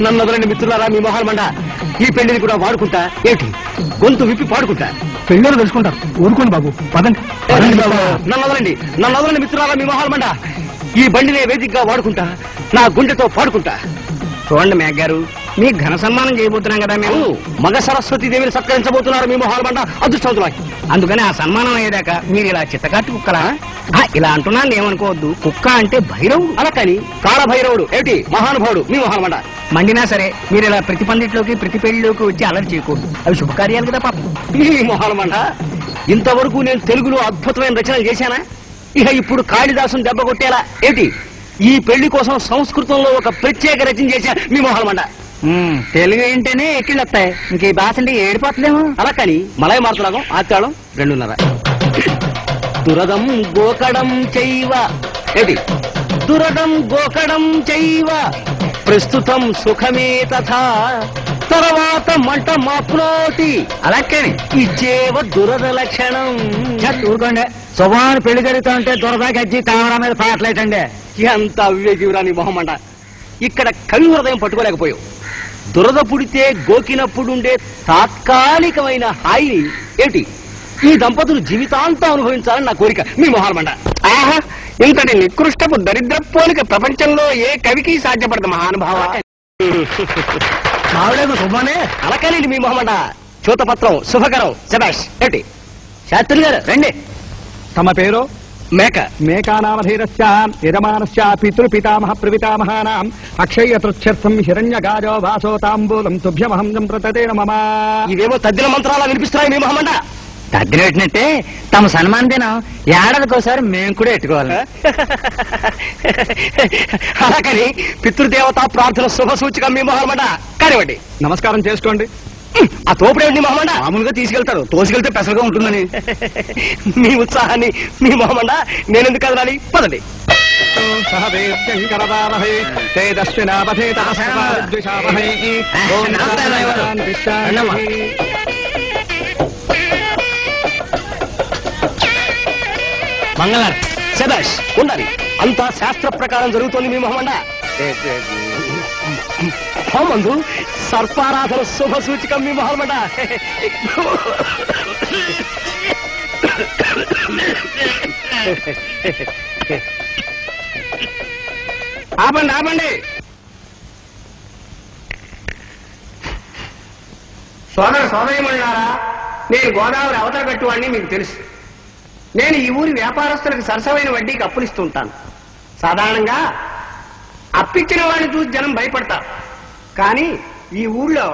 నన్ను వదలండి మిత్రులారా, మీ మొహాల మండ. ఈ పెళ్లిని కూడా వాడుకుంటా ఏంటి, గొంతు విప్పి పాడుకుంటా. పెళ్ళోరు తెలుసుకుంటారు, ఊరుకోండి బాబు, పదండి. నన్ను వదలండి మిత్రులారా, మీ మొహాల మండ. ఈ బండినే వేదికగా వాడుకుంటా, నా గుండెతో పాడుకుంటా. చూడండి మేఘ గారు, మీ ఘన సన్మానం చేయబోతున్నాం కదా మేము. మగ సరస్వతి దేవిని సత్కరించబోతున్నారు మీ మొహాల మండ అదృష్టవంతులా. అందుకని ఆ సన్మానం అయ్యేదాకా మీరు ఇలా చిత్తకాటి కుక్కలా ఇలా అంటున్నాను ఏమనుకోవద్దు. కుక్క అంటే భైరవుడు. అలా కానీ కాళభైరవుడు ఏమిటి మహానుభావుడు మీ మొహాల మండ. మండినా సరే మీరు ఇలా ప్రతి పందిట్లోకి ప్రతి పెళ్లిలోకి వచ్చి అలర్ట్ చేయకూడదు, అవి శుభకార్యాలు కదా పాపం. మీ మొహాల మండ, ఇంతవరకు నేను తెలుగులో అద్భుతమైన రచనలు చేశానా? ఇక ఇప్పుడు కాళిదాసును దెబ్బ కొట్టేలా ఏంటి, ఈ పెళ్లి కోసం సంస్కృతంలో ఒక ప్రత్యేక రచన చేశా మీ మొహాల మండ. తెలుగు ఏంటనే ఎక్కిళ్ళు వస్తాయి, ఇంక ఈ భాష అంటే ఏడిపోతుందేమో. అలా కానీ మలయ మార్తలాగం ఆచారం 2:30. దురదం గోకడం చైవ ఏంటి, దురదం గోకడం చైవ ప్రస్తుతం సుఖమే తథా తర్వాత మంట మాప్నోటి అలాగే ఇచ్చేవ దురద లక్షణం. ఊరుకోండి, శుభాన్ని పెళ్లి జరుగుతా ఉంటే దురద గజ్జి తామరా మీద పాటలేటండి. ఎంత అవివేకివురాని మొహమంట. ఇక్కడ కవి హృదయం పట్టుకోలేకపోయావు. దురద పుడితే గోకినప్పుడుండే తాత్కాలికమైన హాయిని ఏమిటి ఈ దంపతులు జీవితాంతం అనుభవించాలని నా కోరిక మీ మొహాల మండ. ఆహా, ఇంతటి నికృష్టపు దరిద్ర పోలిక ప్రపంచంలో ఏ కవికి సాధ్యపడదు మహానుభావ. మావిడేమో శుభానే అలకాలి మీ మొహమండ. చూతపత్రం శుభకరం శబాష్. ఏంటి శాస్త్రి గారు రండి. తమ పేరు? మేక. మేకానామధీరస్య యజమానస్య పితృపితామహ ప్రపితామహానాం అక్షయతృత్యర్థం హిరణ్యగాజో వాసో తాంబూలం తుభ్యమహం సంప్రతతే నమః. ఇవేమో తద్దిన మంత్రాలా వినిపిస్తున్నాయి మీ మొహమండ. తద్దిన పెట్టినట్టే తమ సన్మాన దినం ఏడాదికోసారి మేము కూడా ఎట్టుకోవాలి. అలాగని పితృదేవత ప్రార్థన శుభ సూచిక మీ మొహమండ. కానివ్వండి, నమస్కారం చేసుకోండి. ఆ తోపుడేండి మొహమండ. మామూలుగా తీసుకెళ్తారు, తోసుకెళ్తే పెసలుగా ఉంటుందని. మీ ఉత్సాహాన్ని మీ మొహమండ నేనెందుకు కదలాలి, పదండి. మంగళార్ శబాష్ ఉండాలి. అంతా శాస్త్ర ప్రకారం జరుగుతోంది మీ మొహమండ. హోమందు సర్పారాధన శుభ సూచికం మీ మొహమండ. ఆపండి ఆపండి. సోదరీమణులారా, నేను గోదావరి అవతల కట్టువాడిని మీకు తెలుసు. నేను ఈ ఊరి వ్యాపారస్తులకు సరసమైన వడ్డీకి అప్పులిస్తుంటాను. సాధారణంగా అప్పిచ్చిన వాడిని చూసి జనం భయపడతారు. కానీ ఈ ఊళ్ళో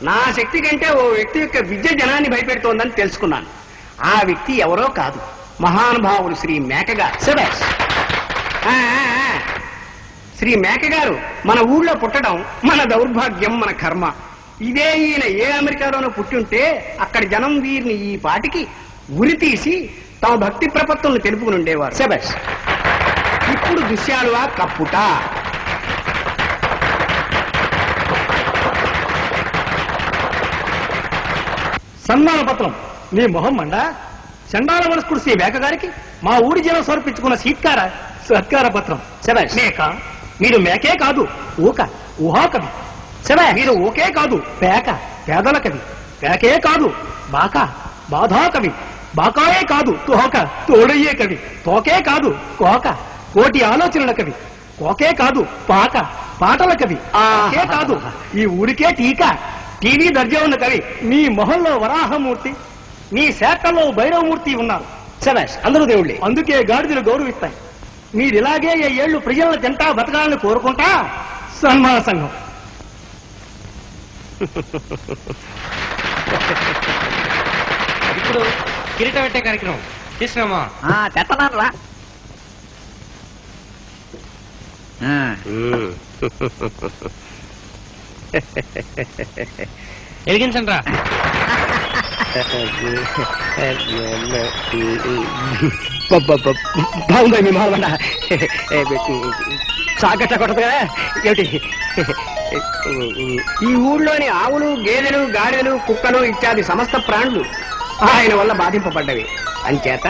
నా శక్తి కంటే ఓ వ్యక్తి యొక్క విద్య జనాన్ని భయపెడుతోందని తెలుసుకున్నాను. ఆ వ్యక్తి ఎవరో కాదు, మహానుభావుడు శ్రీ మేకగారు. శభాష్. శ్రీ మేకగారు మన ఊళ్ళో పుట్టడం మన దౌర్భాగ్యం, మన కర్మ. ఇదే ఈయన ఏ అమెరికాలోనూ పుట్టి ఉంటే అక్కడి జనం వీరిని ఈ పాటికి ఉరి తీసి తమ భక్తి ప్రపత్తులను తెలుపుకుని ఉండేవారు. శభాష్. ఇప్పుడు దృశ్యాలువా కప్పుట. సన్మాన పత్రం నీ మొహం మండ. చండాల మనస్కుడు శ్రీ మేక గారికి మా ఊరి జనం సమర్పించుకున్న సత్కార పత్రం. శబాష్. మేక, మీరు మేకే కాదు ఊక ఊహా కవి. శబాష్. మీరు ఓకే కాదు పేక పేదల కవి. పేకే కాదు బాక బాధా కవి. బాకాయే కాదు తోక తోడయ్యే కవి. తోకే కాదు కోక కోటి ఆలోచనల కవి. కోకే కాదు పాక పాటల కవి. ఆకే కాదు ఈ ఊరికే టీకా టీవీ దర్జా ఉన్న కవి. మీ మొహంలో వరాహమూర్తి, మీ శాఖలో భైరవమూర్తి ఉన్నారు. శబాష్. అందరూ దేవుళ్ళే, అందుకే గాడిదలు గౌరవిస్తాయి. మీరిలాగే ఏ ఏళ్లు ప్రజలను తింటా బతకాలని కోరుకుంటా సన్మాన సంఘం. ఇప్పుడు కిరీటం పెట్టే కార్యక్రమం తీసుకురామా. తెత్తనారా వెలిగించండి రా. బాగుందా మీ మామన్న? సాగట్ట కొట్టదుగా ఏమిటి? ఈ ఊళ్ళోని ఆవులు, గేదెలు, గాడిదలు, కుక్కలు ఇత్యాది సమస్త ప్రాణులు ఆయన వల్ల బాధింపబడ్డవి. అంచేత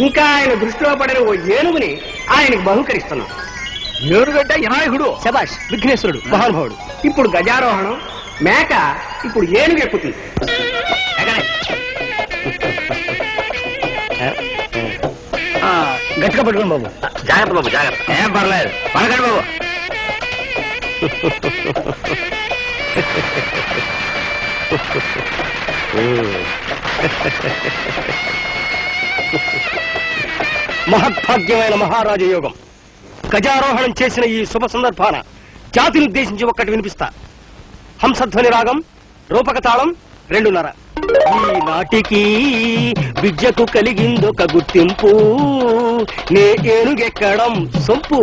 ఇంకా ఆయన దృష్టిలో పడిన ఓ ఏనుగుని ఆయనకు బహుకరిస్తున్నాం. ఏనుగడ్డ వినాయకుడు, శభాష్, విఘ్నేశ్వరుడు, మహానుభావుడు. ఇప్పుడు గజారోహణం, మేక ఇప్పుడు ఏనుగు ఎక్కుతుంది. గట్టిగా పట్టుకోండి బాబు. జాగ్రత్త బాబు, జాగ్రత్త. ఏం పర్లేదు, పడకండి బాబు. మహద్భాగ్యమైన మహారాజ యోగం. గజారోహణం చేసిన ఈ శుభ సందర్భాన జాతిని ఉద్దేశించి ఒక్కటి వినిపిస్తా. హంసధ్వని రాగం, రూపక తాళం 2:30. ఈ నాటికి విద్యకు కలిగిందొక గుర్తింపు, నే ఏనుగెక్కడం సొంపు,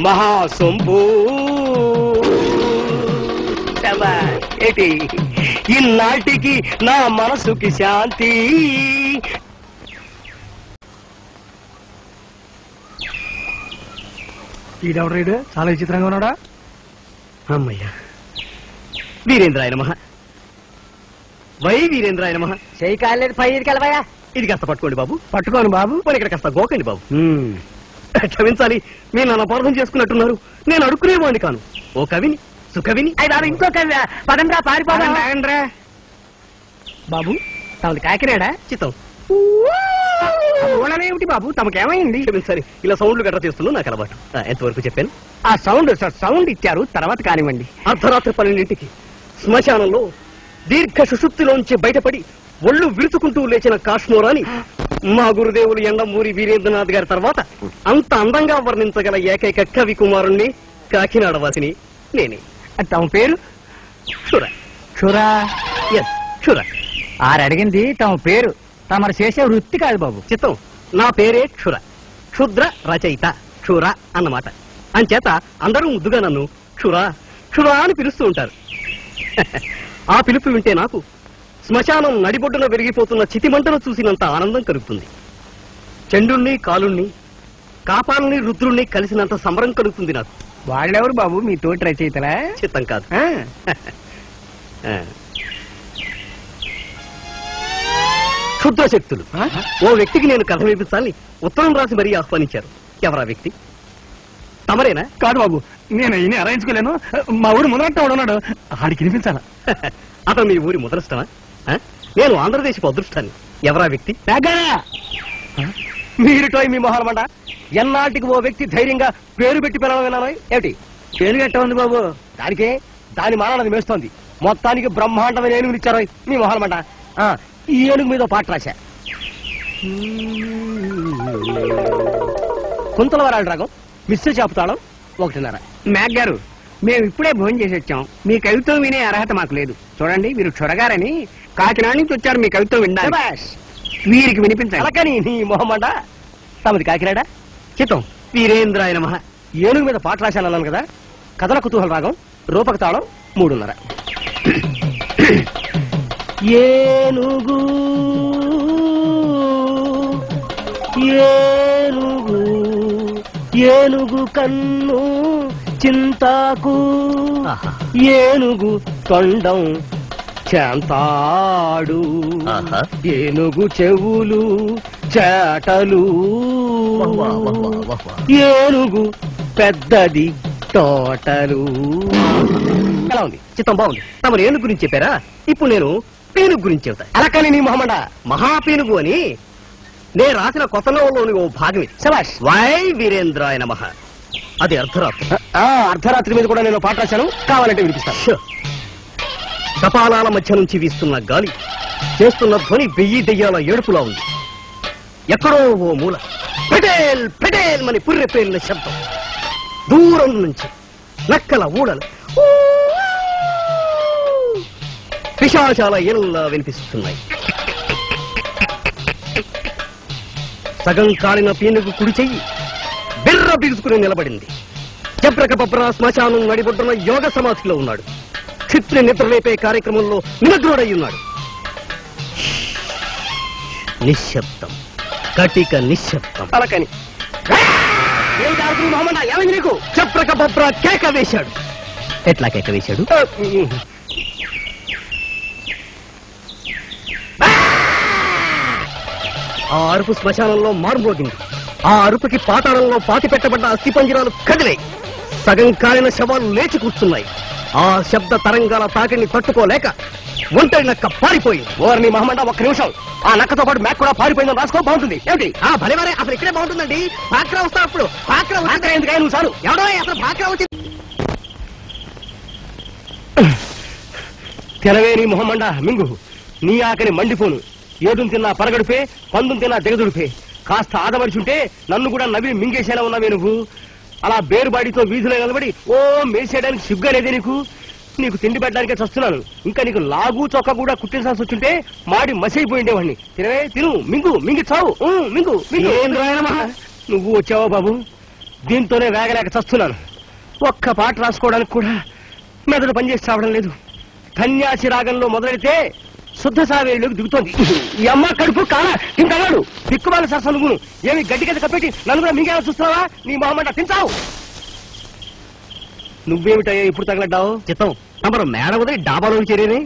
మహా సొంపు. ఏంటి ఈనాటికి నా మనసుకి శాంతి. ఈడెవడు చాలా విచిత్రంగా ఉన్నాడా? అమ్మయ్యా. వీరేంద్రాయ నమః. వై వీరేంద్రాయ నమః. చేయి కాలేదు, పై కలవయా. ఇది కాస్త పట్టుకోండి బాబు. పట్టుకోను బాబు. మరి ఇక్కడ కాస్త గోకండి బాబు. క్షమించాలి, మీరు నన్ను అపార్థం చేసుకున్నట్టున్నారు. నేను అడుక్కునేవాడిని కాను. ఓ కవిని, సుకవిని. బాబు ఇంకో కవి పదండ్రా, పారిపోదాం. బాబు తమది కాకినాడా? చిత్తం. ఊళ్ళనేమిటి బాబు, తమకేమైంది? క్షమించాలి, ఇలా సౌండ్లు గట్రా చేస్తున్నా నాకు అలవాటు. ఎంతవరకు చెప్పాను? ఆ సౌండ్ ఇచ్చారు, తర్వాత కానివ్వండి. అర్ధరాత్రి 12ంటికి శ్మశానంలో దీర్ఘ సుషుప్తిలోంచి బయటపడి ఒళ్ళు విరుచుకుంటూ లేచిన కాశ్మోరాని మా గురుదేవులు ఎండమూరి వీరేంద్రనాథ్ గారి తర్వాత అంత అందంగా వర్ణించగల ఏకైక కవి కుమారుణ్ణి, కాకినాడ వాసిని నేనే. తమ పేరు? క్షుర. క్షురా? ఎస్, క్షుర. అడిగింది తమ పేరు, తమరు చేసే వృత్తి కాదు బాబు. చిత్తం, నా పేరే క్షుర. క్షుద్ర రచయిత, క్షుర అన్నమాట. అంచేత అందరూ ముద్దుగా నన్ను క్షురా క్షురా అని పిలుస్తూ ఉంటారు. ఆ పిలుపు వింటే నాకు శ్మశానం నడిబొడ్డున పెరిగిపోతున్న చితిమంటను చూసినంత ఆనందం కలుగుతుంది. చండుణ్ణి, కాలుణ్ణి, కాపాలని, రుద్రుణ్ణి కలిసినంత సంబరం కలుగుతుంది నాకు. వాళ్ళెవరు బాబు, మీ తోటి రచయితలా? చిత్తం కాదు. క్షుద్ర శక్తులు. ఓ వ్యక్తికి నేను కథ వినిపించాలని ఉత్తరం రాసి మరీ ఆహ్వానించారు. ఎవరా వ్యక్తి? తమరేనా? కాదు బాబు, నేను ఈయన అరాయించుకోలేను. మా ఊరు మొదలట్ట ఉన్నాడు, ఆడికి వినిపించాలా? అతను మీ ఊరి ముదరష్టమా? నేను ఆంధ్రదేశపు అదృష్టాన్ని. ఎవరా వ్యక్తి? మీరుటో మీ మొహాలమండ. ఎన్నాటికి ఓ వ్యక్తి ధైర్యంగా పేరు పెట్టి పిలవలేనా? ఏమిటి పేరు గట్ట ఉంది బాబు? దానికే దాని మానది మేస్తోంది. మొత్తానికి బ్రహ్మాండమైన ఏనుగులు ఇచ్చారో మీ మొహాలమండ. ఈ ఏనుగు మీద పాట రాశా. కుంతలవరాడు రాగం, మిశ్ర చాపుతాళం 1:30. మేఘ్ గారు, మేము ఇప్పుడే భోజనం చేసి వచ్చాం. మీ కవిత్వం వినే అర్హత మాకు లేదు. చూడండి, మీరు క్షురగారని కాకినాడ నుంచి వచ్చారు మీ కవిత్వం వినడానికి. వీరికి వినిపించాలి. అలాగని నీ మొహమ్మండ. తమది కాకినాడ? చిత్తం. వీరేంద్రాయ నమః. ఏనుగు మీద పాట రాశానన్నాను కదా. కథల కుతూహల రాగం, రూపక తాళం 3:30. ఏనుగు ఏనుగు ఏనుగు కన్ను చింతాకు, ఏనుగు తొండం చాంతాడు, ఏనుగు చెవులు చేటలు, ఏనుగు పెద్దది తోటలు. ఎలా ఉంది? చిత్తం బాగుంది. తమరు ఏనుగు గురించి చెప్పారా? ఇప్పుడు నేను పీనుగు గురించి చెబుతా. అలా కానీ నీ మొహమ్మడ మహాపీనుగు అని నేను రాసిన కొత్త నవలోని ఓ భాగం ఇది. శభాష్. వై వీరేంద్రాయ నమః. అది అర్ధరాత్రి. అర్ధరాత్రి మీద కూడా నేను పాట రాశాను, కావాలంటే వినిపిస్తాను. కపాలాల మధ్య నుంచి వీస్తున్న గాలి చేస్తున్న ధ్వని 1000 దెయ్యాల ఏడుపులా ఉంది. ఎక్కడో ఓ మూల పెటేల్ పెటేల్ మని పుర్రె పేలిన శబ్దం. దూరం నుంచి నక్కల ఊడలు పిశాచాల ఏనుల్లా వినిపిస్తున్నాయి. సగం కాలిన పీనుగు కుడి చెయ్యి బిర్ర బిగుసుకుని నిలబడింది. జబ్రక బబ్రా శ్మశానం నడిబొడ్డున యోగ సమాధిలో ఉన్నాడు. క్షిత్రి నిద్రలేపే కార్యక్రమంలో నిమగ్నుడై ఉన్నాడు. నిశ్శబ్దం, కటిక నిశ్శబ్దం. అలకని ఏమైంది నీకు? జబ్రక బబ్రా కేక వేశాడు. ఎట్లా కేక వేశాడు? ఆ అరుపు శ్మశానంలో మారుమోగింది. ఆ అరుపుకి పాతాళంలో పాతి పెట్టబడ్డ అస్థిపంజరాలు కదిలే సగం కాలిన శవాలు లేచి కూర్చున్నాయి. ఆ శబ్ద తరంగాల తాకిడిని తట్టుకోలేక ఒంటరి నక్క పారిపోయింది. ఓర్ని మహమండ, ఒక్క నిమిషం. ఆ నక్కతో పాటు మేక కూడా పారిపోయిందని రాసుకో, బాగుంటుంది. ఏమిటి ఆ భలేవారే, అసలు ఇక్కడే బాగుంటుందండి. పాక్రా వస్తా అప్పుడు పాక్రా ఎందుకు నువ్వు సారు ఎవడో అసలు పాక్రా వచ్చి తెలవేని మొహమండ మింగు. నీ ఆకలి మండిపోను. ఏదును తిన్నా పరగడుపే, పందును తిన్నా దిగదుడిపే. కాస్త ఆదమరిచుంటే నన్ను కూడా నవ్వి మింగేసేలా ఉన్నావే నువ్వు. అలా బేరుబాడితో వీధిలో నిలబడి ఓ మేసేయడానికి సిగ్గులేదే నీకు? నీకు తిండి పెట్టడానికే చస్తున్నాను. ఇంకా నీకు లాగు చొక్క కూడా కుట్టించాల్సి వచ్చుంటే మాడి మసైపోయిండేవాడిని. తినవే, తిను, మింగు, మింగి చావు. మింగు మింగు. నువ్వు వచ్చావో బాబు, దీంతోనే వేగలేక చస్తున్నాను. ఒక్క పాట రాసుకోవడానికి కూడా మెదడు పనిచేసి చావడం లేదు. కన్యాసి రాగంలో మొదలెడితే శుద్ధ సావేళ్ళకి దిగుతోంది. ఈ అమ్మ కడుపు కాల తింటాడు. దిక్కుమాల సరస నువ్వును ఏమి గడ్డి కింద కప్పెట్టి నన్ను కూడా మింగేలా చూస్తున్నావా? నీ మొహమంట తింటావు. నువ్వేమిటయ్యా ఇప్పుడు తగలడ్డావు? చిత్తం తమరు మేడ వదిలి డాబాలో చేరేనే.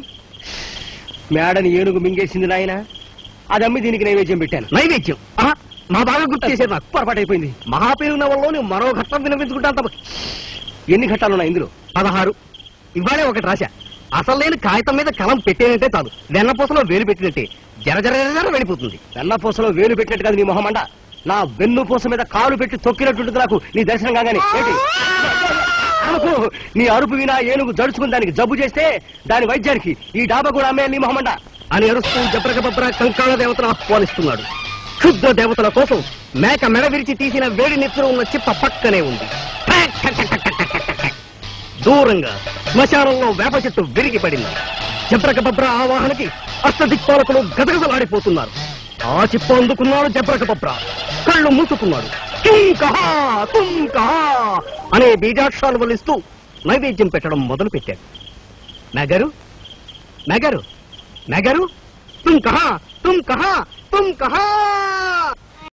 మేడని ఏనుగు మింగేసింది నాయన. అది అమ్మి దీనికి నైవేద్యం పెట్టాను. నైవేద్యం మా బాగా గుర్తు చేసేది. నాకు పొరపాటు అయిపోయింది. మహాపేరు నవల్లో నువ్వు మరో ఘట్టం వినిపించుకుంటాను తప్ప. ఎన్ని ఘట్టాలున్నాయి ఇందులో? 16. ఇవాళే ఒకటి రాశా. అసలు నేను కాగితం మీద కలం పెట్టేనంటే చాలు, వెన్నపూసలో వేలు పెట్టినట్టే జర జర జర వెళ్ళిపోతుంది. వెన్నపూసలో వేలు పెట్టినట్టు కాదు నీ మొహమండ, నా వెన్నుపూస మీద కాలు పెట్టి తొక్కినట్టుంటుంది నాకు నీ దర్శనం కాగానే. ఏంటి నీ అరుపు వినా ఏనుగు జడుచుకుని దానికి జబ్బు చేస్తే దాని వైద్యానికి ఈ డాబా కూడా అమ్మే నీ మొహమండ అని అరుస్తూ జబ్రగబబ్ర కంకాళ దేవతను ఆహ్వానిస్తున్నాడు. క్షుద్ర దేవతల కోసం మేక మెడ విరిచి తీసిన వేడి నెత్తురు ఉన్న చిప్ప పక్కనే ఉంది. దూరంగా శ్మశానంలో వేప చెట్టు విరిగి పడింది. జబ్రకబబ్ర ఆవాహనకి అష్టదిక్పాలకులు గదగదలాడిపోతున్నారు. ఆ చిప్ప అందుకున్నాడు జబ్రకబబ్ర. కళ్ళు మూసుకున్నాడు. తుంకహా తుంకహా అనే బీజాక్షరాలు వల్లిస్తూ నైవేద్యం పెట్టడం మొదలు పెట్టాడు. నగరు నగరు నగరు తుంకహా తుంకహా తుంకహా